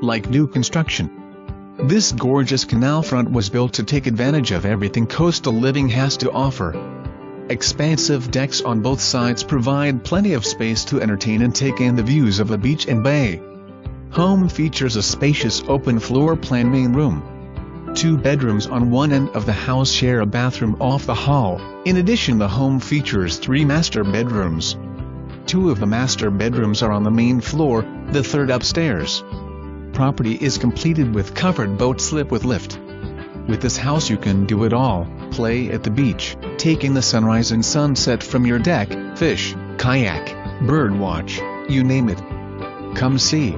like new construction. This gorgeous canal front was built to take advantage of everything coastal living has to offer. Expansive decks on both sides provide plenty of space to entertain and take in the views of the beach and bay. Home features a spacious open floor plan main room. 2 bedrooms on one end of the house share a bathroom off the hall. In addition, the home features 3 master bedrooms. 2 of the master bedrooms are on the main floor, the third upstairs. Property is completed with covered boat slip with lift. With this house you can do it all: play at the beach, take in the sunrise and sunset from your deck, fish, kayak, bird watch, you name it. Come see.